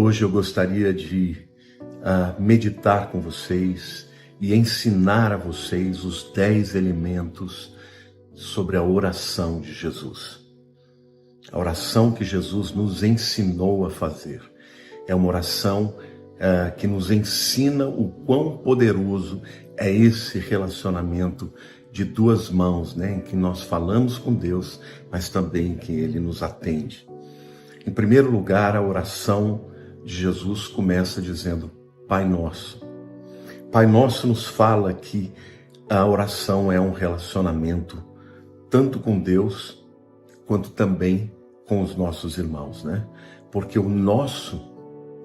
Hoje eu gostaria de meditar com vocês e ensinar a vocês os 10 elementos sobre a oração de Jesus. A oração que Jesus nos ensinou a fazer. É uma oração que nos ensina o quão poderoso é esse relacionamento de duas mãos, né? Em que nós falamos com Deus, mas também em que Ele nos atende. Em primeiro lugar, a oração de Jesus começa dizendo Pai Nosso. Pai Nosso nos fala que a oração é um relacionamento tanto com Deus quanto também com os nossos irmãos, né? Porque o nosso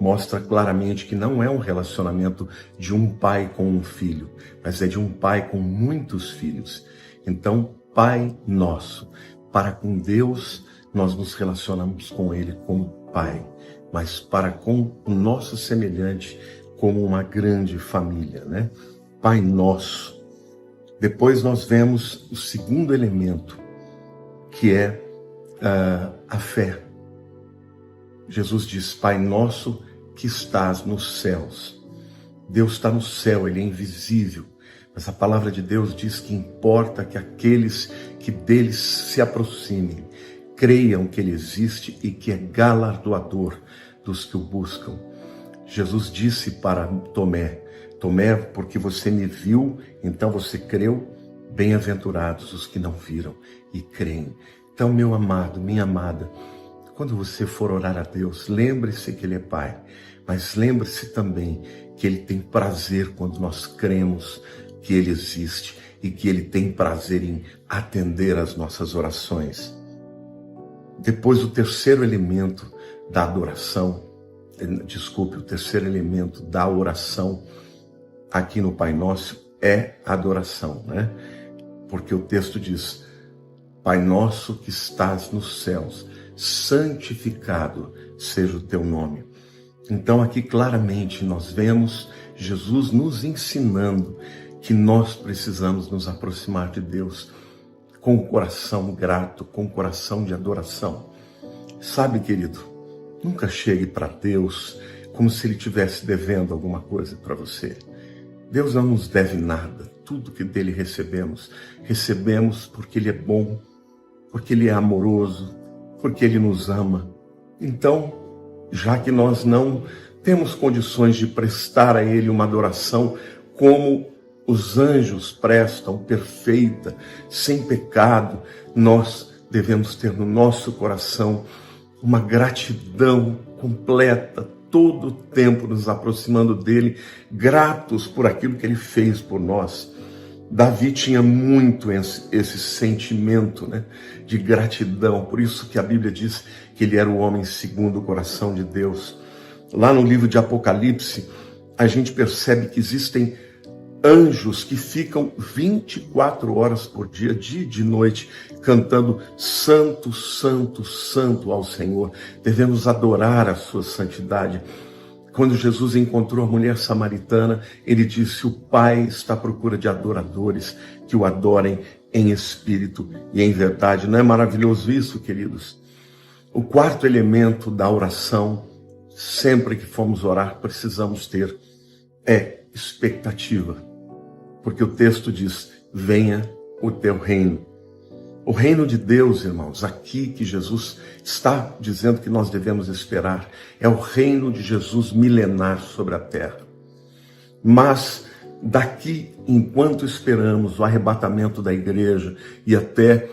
mostra claramente que não é um relacionamento de um pai com um filho, mas é de um pai com muitos filhos. Então, Pai Nosso. Para com Deus, nós nos relacionamos com Ele como Pai, mas para com o nosso semelhante, como uma grande família, né? Pai Nosso. Depois nós vemos o segundo elemento, que é a fé. Jesus diz, Pai Nosso que estás nos céus. Deus está no céu, Ele é invisível, mas a palavra de Deus diz que importa que aqueles que deles se aproximem, creiam que Ele existe e que é galardoador dos que o buscam. Jesus disse para Tomé, Tomé, porque você me viu, então você creu, bem-aventurados os que não viram e creem. Então, meu amado, minha amada, quando você for orar a Deus, lembre-se que Ele é Pai, mas lembre-se também que Ele tem prazer quando nós cremos que Ele existe e que Ele tem prazer em atender às nossas orações. Depois, o terceiro elemento da adoração, o terceiro elemento da oração aqui no Pai Nosso é a adoração, né? Porque o texto diz, Pai Nosso que estás nos céus, santificado seja o teu nome. Então aqui claramente nós vemos Jesus nos ensinando que nós precisamos nos aproximar de Deus com o coração grato, com o coração de adoração. Sabe, querido, nunca chegue para Deus como se Ele estivesse devendo alguma coisa para você. Deus não nos deve nada. Tudo que dele recebemos, recebemos porque Ele é bom, porque Ele é amoroso, porque Ele nos ama. Então, já que nós não temos condições de prestar a Ele uma adoração como os anjos prestam, perfeita, sem pecado, nós devemos ter no nosso coração uma gratidão completa, todo o tempo nos aproximando dele, gratos por aquilo que Ele fez por nós. Davi tinha muito esse sentimento, né, de gratidão, por isso que a Bíblia diz que ele era o homem segundo o coração de Deus. Lá no livro de Apocalipse, a gente percebe que existem anjos que ficam 24 horas por dia e de noite, cantando Santo, Santo, Santo ao Senhor. Devemos adorar a sua santidade. Quando Jesus encontrou a mulher samaritana, Ele disse, o Pai está à procura de adoradores que o adorem em espírito e em verdade. Não é maravilhoso isso, queridos? O quarto elemento da oração, sempre que formos orar, precisamos ter, é expectativa. Porque o texto diz, venha o teu reino. O reino de Deus, irmãos, aqui que Jesus está dizendo que nós devemos esperar, é o reino de Jesus milenar sobre a terra. Mas daqui, enquanto esperamos o arrebatamento da igreja e até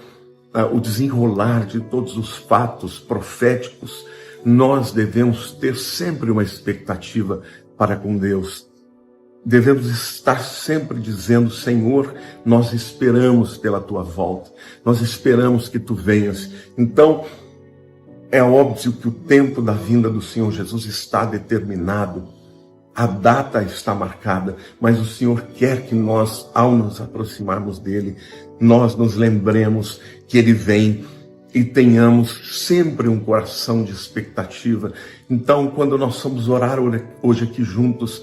o desenrolar de todos os fatos proféticos, nós devemos ter sempre uma expectativa para com Deus. Devemos estar sempre dizendo, Senhor, nós esperamos pela tua volta, nós esperamos que tu venhas. Então, é óbvio que o tempo da vinda do Senhor Jesus está determinado, a data está marcada, mas o Senhor quer que nós, ao nos aproximarmos dele, nós nos lembremos que ele vem e tenhamos sempre um coração de expectativa. Então, quando nós vamos orar hoje aqui juntos,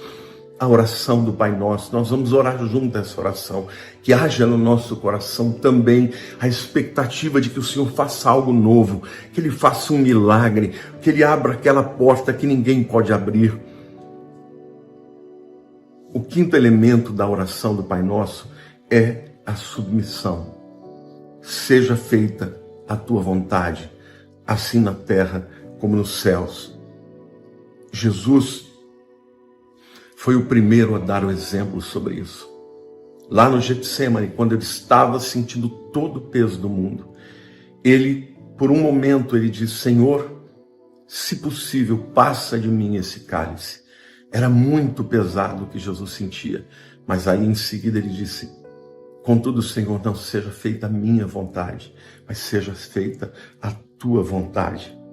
a oração do Pai Nosso. Nós vamos orar junto essa oração. Que haja no nosso coração também a expectativa de que o Senhor faça algo novo, que Ele faça um milagre, que Ele abra aquela porta que ninguém pode abrir. O quinto elemento da oração do Pai Nosso é a submissão. Seja feita a tua vontade, assim na terra como nos céus. Jesus foi o primeiro a dar o exemplo sobre isso. Lá no Getsêmani, quando ele estava sentindo todo o peso do mundo, ele, por um momento, ele disse: Senhor, se possível, passa de mim esse cálice. Era muito pesado o que Jesus sentia, mas aí em seguida ele disse: contudo, Senhor, não seja feita a minha vontade, mas seja feita a tua vontade.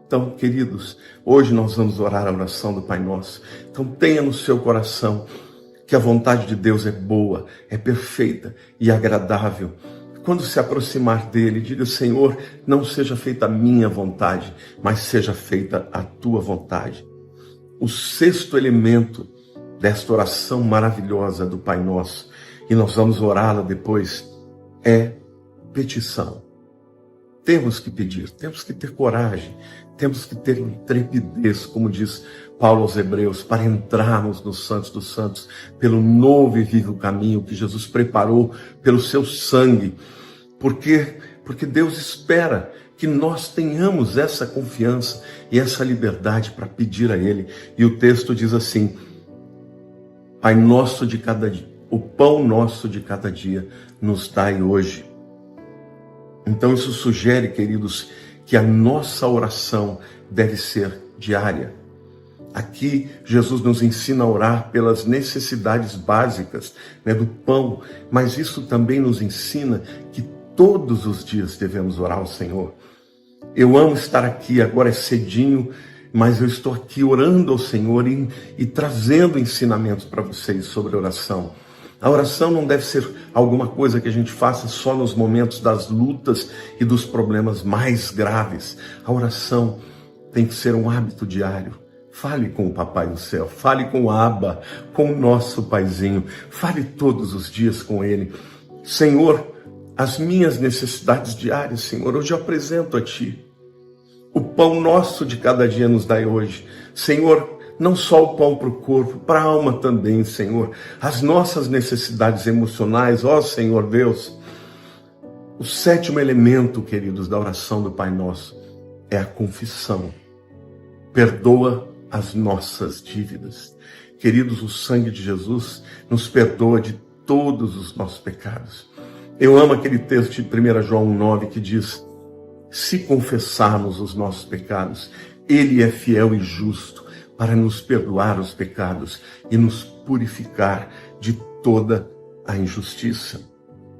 Então, queridos, hoje nós vamos orar a oração do Pai Nosso. Então tenha no seu coração que a vontade de Deus é boa, é perfeita e agradável. Quando se aproximar dele, diga: Senhor, não seja feita a minha vontade, mas seja feita a tua vontade. O sexto elemento desta oração maravilhosa do Pai Nosso, e nós vamos orá-la depois, é petição. Temos que pedir, temos que ter coragem, temos que ter intrepidez, como diz Paulo aos Hebreus, para entrarmos no Santos dos Santos, pelo novo e vivo caminho que Jesus preparou pelo seu sangue. Por quê? Porque Deus espera que nós tenhamos essa confiança e essa liberdade para pedir a Ele. E o texto diz assim: Pai nosso de cada dia, o pão nosso de cada dia nos dai hoje. Então isso sugere, queridos, que a nossa oração deve ser diária. Aqui Jesus nos ensina a orar pelas necessidades básicas, do pão, mas isso também nos ensina que todos os dias devemos orar ao Senhor. Eu amo estar aqui, agora é cedinho, mas eu estou aqui orando ao Senhor e trazendo ensinamentos para vocês sobre oração. A oração não deve ser alguma coisa que a gente faça só nos momentos das lutas e dos problemas mais graves. A oração tem que ser um hábito diário. Fale com o Papai do Céu, fale com o Abba, com o nosso Paizinho. Fale todos os dias com Ele. Senhor, as minhas necessidades diárias, Senhor, hoje eu apresento a Ti. O pão nosso de cada dia nos dai hoje. Senhor, não só o pão para o corpo, para a alma também, Senhor. As nossas necessidades emocionais, ó Senhor Deus. O sétimo elemento, queridos, da oração do Pai Nosso é a confissão. Perdoa as nossas dívidas. Queridos, o sangue de Jesus nos perdoa de todos os nossos pecados. Eu amo aquele texto de 1 João 1,9 que diz: se confessarmos os nossos pecados, Ele é fiel e justo para nos perdoar os pecados e nos purificar de toda a injustiça.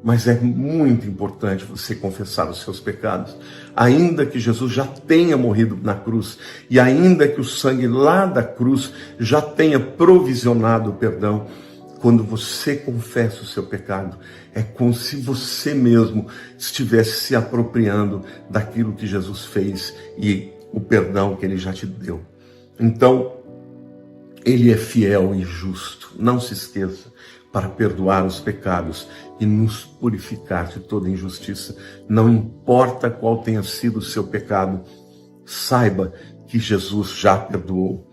Mas é muito importante você confessar os seus pecados, ainda que Jesus já tenha morrido na cruz, e ainda que o sangue lá da cruz já tenha provisionado o perdão. Quando você confessa o seu pecado, é como se você mesmo estivesse se apropriando daquilo que Jesus fez e o perdão que Ele já te deu. Então, Ele é fiel e justo, não se esqueça, para perdoar os pecados e nos purificar de toda injustiça. Não importa qual tenha sido o seu pecado, saiba que Jesus já perdoou.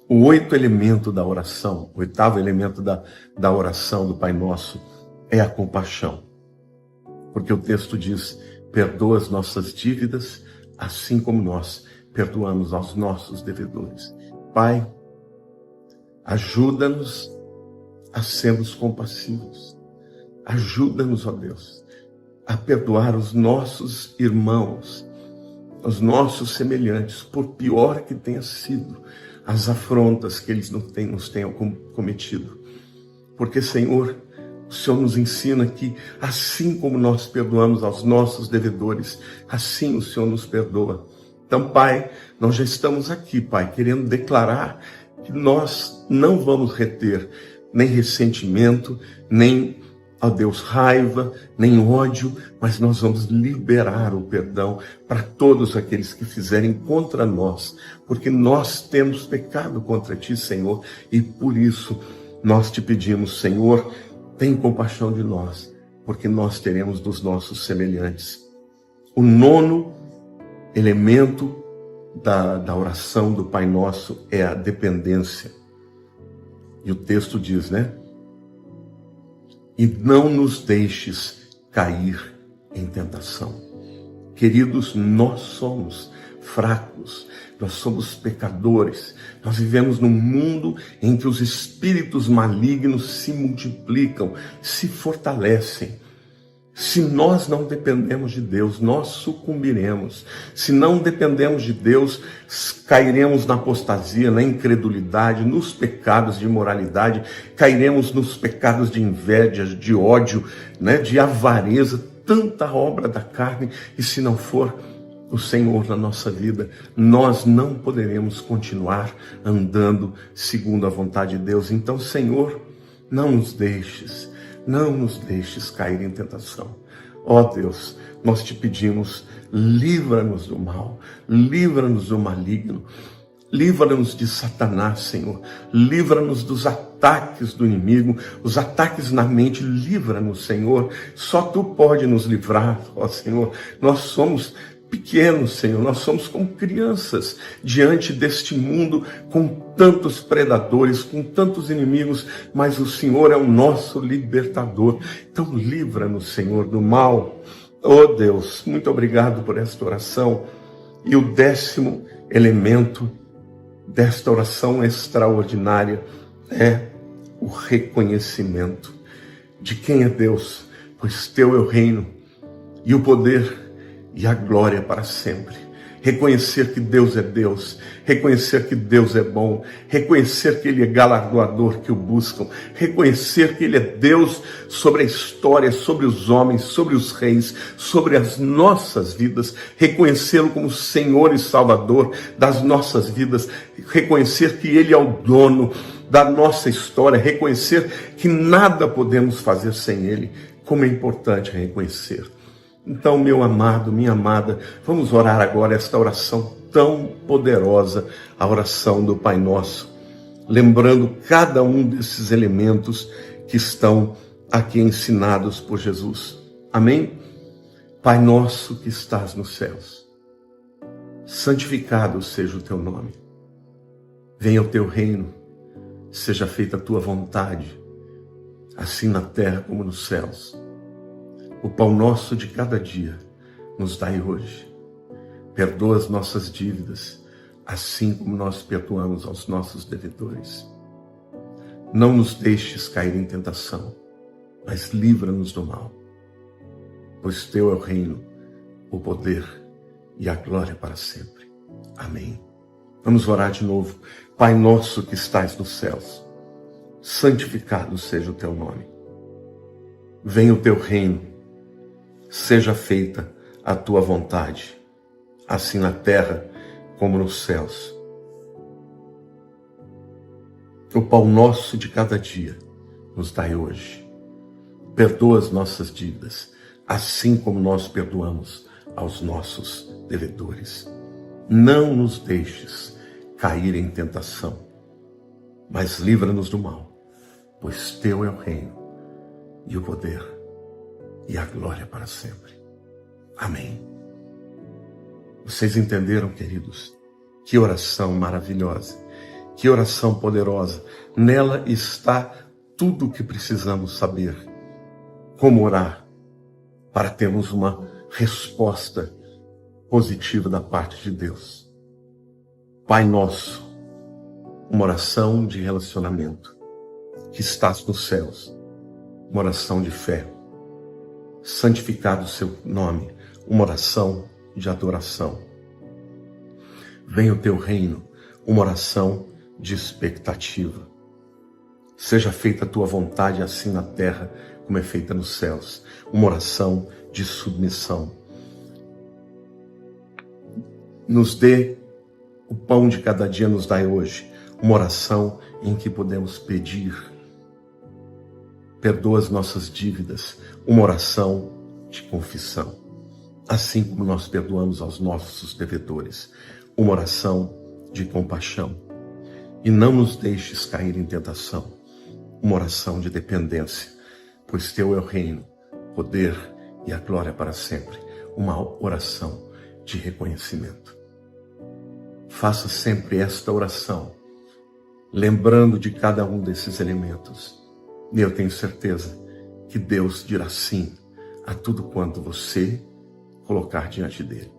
O oitavo elemento da oração da oração do Pai Nosso é a compaixão. Porque o texto diz: perdoa as nossas dívidas, assim como nós perdoamos aos nossos devedores. Pai, ajuda-nos a sermos compassivos. Ajuda-nos, ó Deus, a perdoar os nossos irmãos, os nossos semelhantes, por pior que tenha sido as afrontas que eles nos tenham cometido. Porque, Senhor, o Senhor nos ensina que assim como nós perdoamos aos nossos devedores, assim o Senhor nos perdoa. Então, Pai, nós já estamos aqui, Pai, querendo declarar que nós não vamos reter nem ressentimento, nem, ó Deus, raiva, nem ódio, mas nós vamos liberar o perdão para todos aqueles que fizerem contra nós, porque nós temos pecado contra Ti, Senhor, e por isso Nós te pedimos, Senhor, tem compaixão de nós, porque nós teremos dos nossos semelhantes. O nono elemento da oração do Pai Nosso é a dependência. E o texto diz, né? E não nos deixes cair em tentação. Queridos, nós somos fracos, nós somos pecadores, nós vivemos num mundo em que os espíritos malignos se multiplicam, se fortalecem. Se nós não dependemos de Deus, nós sucumbiremos. Se não dependemos de Deus, cairemos na apostasia, na incredulidade, nos pecados de imoralidade, cairemos nos pecados de inveja, de ódio, né, de avareza, tanta obra da carne. E se não for o Senhor na nossa vida, nós não poderemos continuar andando segundo a vontade de Deus. Então, Senhor, não nos deixes cair em tentação. Ó Deus, nós te pedimos, livra-nos do mal, livra-nos do maligno, livra-nos de Satanás, Senhor, livra-nos dos ataques do inimigo, os ataques na mente, livra-nos, Senhor, só Tu pode nos livrar, ó Senhor. Nós somos pequenos, Senhor, nós somos como crianças diante deste mundo com tantos predadores, com tantos inimigos, mas o Senhor é o nosso libertador. Então livra-nos, Senhor, do mal. Oh Deus, muito obrigado por esta oração. E o 10º elemento desta oração extraordinária é o reconhecimento de quem é Deus, pois Teu é o reino e o poder e a glória para sempre. Reconhecer que Deus é Deus, reconhecer que Deus é bom, reconhecer que Ele é galardoador que o buscam, reconhecer que Ele é Deus sobre a história, sobre os homens, sobre os reis, sobre as nossas vidas, reconhecê-lo como Senhor e Salvador das nossas vidas, reconhecer que Ele é o dono da nossa história, reconhecer que nada podemos fazer sem Ele. Como é importante reconhecer. Então, meu amado, minha amada, vamos orar agora esta oração tão poderosa, a oração do Pai Nosso, lembrando cada um desses elementos que estão aqui ensinados por Jesus. Amém? Pai nosso que estás nos céus, santificado seja o Teu nome. Venha o Teu reino, seja feita a Tua vontade, assim na terra como nos céus. O pão nosso de cada dia nos dai hoje. Perdoa as nossas dívidas, assim como nós perdoamos aos nossos devedores. Não nos deixes cair em tentação, mas livra-nos do mal. Pois Teu é o reino, o poder e a glória para sempre. Amém. Vamos orar de novo. Pai nosso que estais nos céus, santificado seja o Teu nome. Venha o Teu reino, seja feita a Tua vontade, assim na terra como nos céus. O pão nosso de cada dia nos dai hoje. Perdoa as nossas dívidas, assim como nós perdoamos aos nossos devedores. Não nos deixes cair em tentação, mas livra-nos do mal, pois Teu é o reino e o poder e a glória para sempre. Amém. Vocês entenderam, queridos? Que oração maravilhosa, que oração poderosa. Nela está tudo o que precisamos saber. Como orar para termos uma resposta positiva da parte de Deus. Pai nosso, uma oração de relacionamento, que estás nos céus, uma oração de fé. Santificado o Seu nome, uma oração de adoração. Venha o Teu reino, uma oração de expectativa. Seja feita a Tua vontade, assim na terra como é feita nos céus, uma oração de submissão. Nos dê o pão de cada dia, nos dai hoje, uma oração em que podemos pedir. Perdoa as nossas dívidas, uma oração de confissão. Assim como nós perdoamos aos nossos devedores, uma oração de compaixão. E não nos deixes cair em tentação, uma oração de dependência, pois teu é o reino, o poder e a glória para sempre. Uma oração de reconhecimento. Faça sempre esta oração, lembrando de cada um desses elementos. E eu tenho certeza que Deus dirá sim a tudo quanto você colocar diante dele,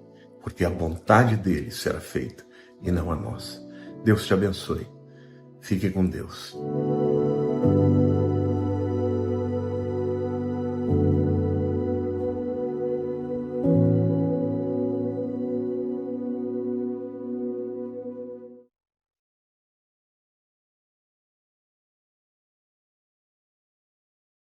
porque a vontade dele será feita e não a nossa. Deus te abençoe. Fique com Deus.